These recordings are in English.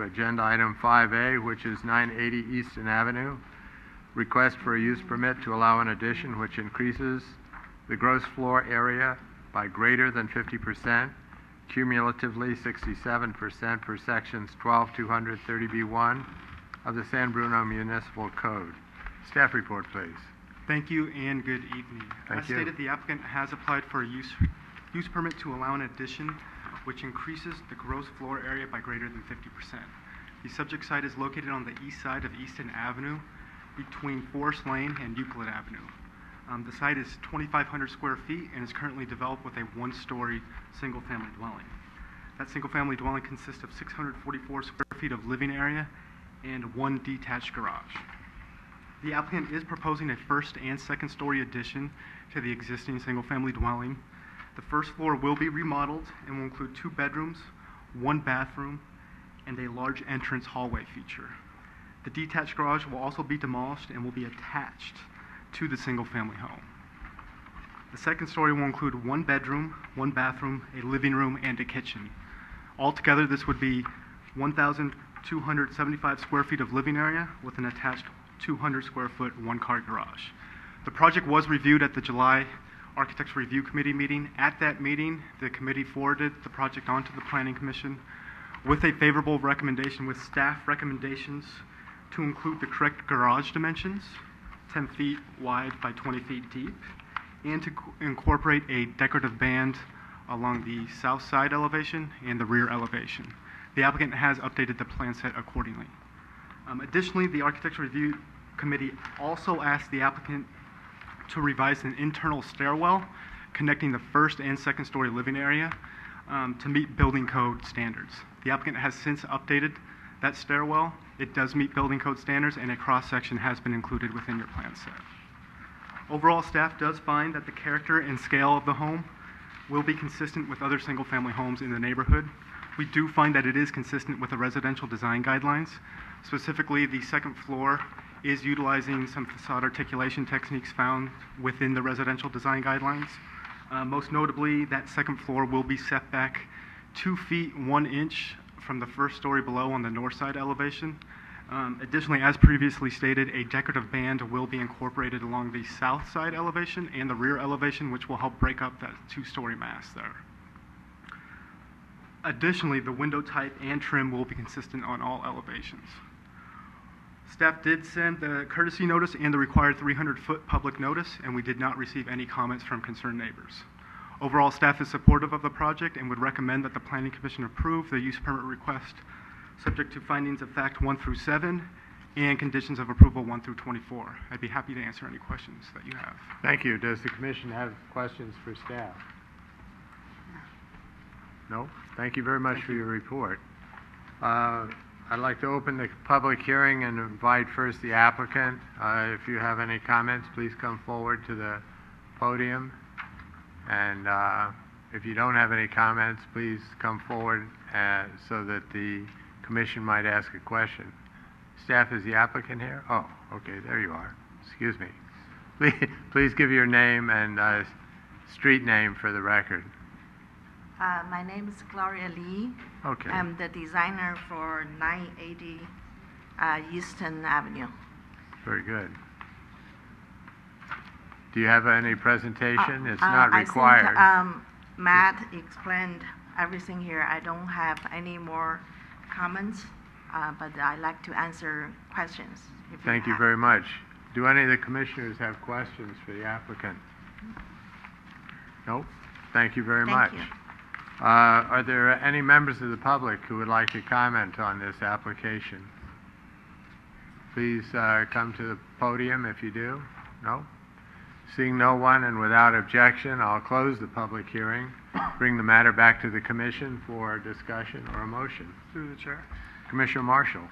Agenda item 5A, which is 980 Easton Avenue. Request for a use permit to allow an addition which increases the gross floor area by greater than 50%, cumulatively 67% per sections 12-230B1 of the San Bruno Municipal Code. Staff report, please. Thank you and good evening. As stated, the applicant has applied for a use permit to allow an addition which increases the gross floor area by greater than 50%. The subject site is located on the east side of Easton Avenue between Forest Lane and Euclid Avenue. The site is 2,500 square feet and is currently developed with a one-story single-family dwelling. That single-family dwelling consists of 644 square feet of living area and one detached garage. The applicant is proposing a first and second story addition to the existing single-family dwelling. The first floor will be remodeled and will include 2 bedrooms, 1 bathroom, and a large entrance hallway feature. The detached garage will also be demolished and will be attached to the single-family home. The second story will include 1 bedroom, 1 bathroom, a living room, and a kitchen. Altogether, this would be 1,275 square feet of living area with an attached 200 square foot 1-car garage. The project was reviewed at the July Architects Review Committee meeting. At that meeting, the committee forwarded the project onto the Planning Commission with a favorable recommendation with staff recommendations to include the correct garage dimensions, 10 feet wide by 20 feet deep, and to incorporate a decorative band along the south side elevation and the rear elevation. The applicant has updated the plan set accordingly. Additionally, the Architects Review Committee also asked the applicant to revise an internal stairwell connecting the first and second story living area to meet building code standards. The applicant has since updated that stairwell. It does meet building code standards, and a cross-section has been included within your plan set. Overall, staff does find that the character and scale of the home will be consistent with other single-family homes in the neighborhood. We do find that it is consistent with the residential design guidelines. Specifically, the second floor is utilizing some facade articulation techniques found within the residential design guidelines. Most notably, that second floor will be set back 2 feet 1 inch from the first story below on the north side elevation. Additionally, as previously stated, a decorative band will be incorporated along the south side elevation and the rear elevation, which will help break up that 2-story mass there. Additionally, the window type and trim will be consistent on all elevations. Staff did send the courtesy notice and the required 300-foot public notice, and we did not receive any comments from concerned neighbors. Overall, staff is supportive of the project and would recommend that the Planning Commission approve the use permit request subject to findings of fact 1 through 7 and conditions of approval 1 through 24. I'd be happy to answer any questions that you have. Thank you. Does the Commission have questions for staff? No? Thank you very much for your report. I'd like to open the public hearing and invite first the applicant. If you have any comments, please come forward to the podium. And if you don't have any comments, please come forward so that the Commission might ask a question. Staff, is the applicant here? Oh, okay, there you are. Excuse me. Please give your name and street name for the record. My name is Gloria Lee. Okay. I'm the designer for 980 Easton Avenue. Very good. Do you have any presentation? It's not required. I think Matt explained everything here. I don't have any more comments, but I'd like to answer questions. Thank you very much. Do any of the commissioners have questions for the applicant? Nope. Thank you very much. Thank you. Are there any members of the public who would like to comment on this application? Please come to the podium if you do. No? Seeing no one and without objection, I'll close the public hearing, bring the matter back to the Commission for discussion or a motion. Through the chair. Commissioner Marshall.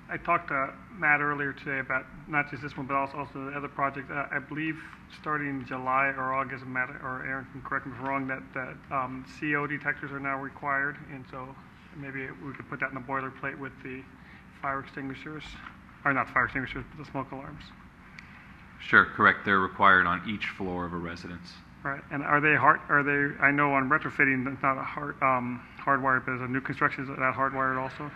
I talked to Matt earlier today about not just this one, but also the other project. I believe starting in July or August, Matt or Aaron can correct me if I'm wrong, that CO detectors are now required, and so maybe we could put that in the boilerplate with the fire extinguishers, or not fire extinguishers, but the smoke alarms. Sure, correct. They're required on each floor of a residence. Right, and are they I know on retrofitting, it's not a hardwired, but as a new construction, is that hardwired also?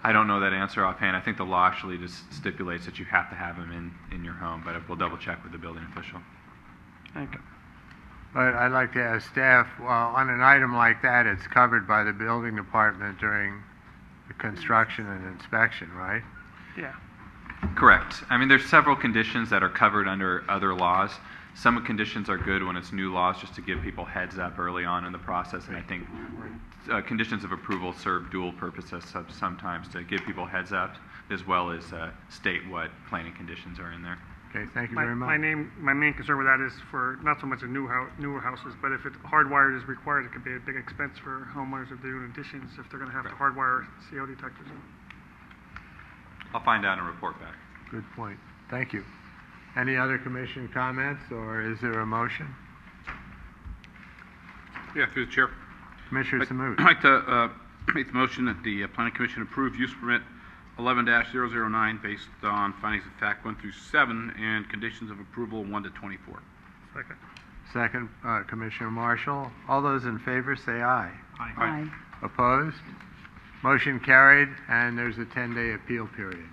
I don't know that answer offhand. I think the law actually just stipulates that you have to have them in your home, but we'll double check with the building official. Thank you. But I'd like to ask staff, on an item like that, it's covered by the building department during the construction and inspection, right? Yeah. Correct. I mean, there's several conditions that are covered under other laws. Some conditions are good when it's new laws, just to give people heads up early on in the process, and I think conditions of approval serve dual purposes sometimes, to give people heads up as well as state what planning conditions are in there. Okay, thank you very much. My main concern with that is for not so much the newer houses, but if it hardwired is required, it could be a big expense for homeowners if they're doing additions, if they're going to have to hardwire CO detectors in. I'll find out and report back. Good point. Thank you. Any other commission comments, or is there a motion? Yeah, through the chair. Commissioner Samut. I'd like to make the motion that the Planning Commission approve use permit 11-009 based on findings of fact 1 through 7 and conditions of approval 1 to 24. Second. Second, Commissioner Marshall. All those in favor say aye. Aye. Opposed? Motion carried, and there's a 10-day appeal period.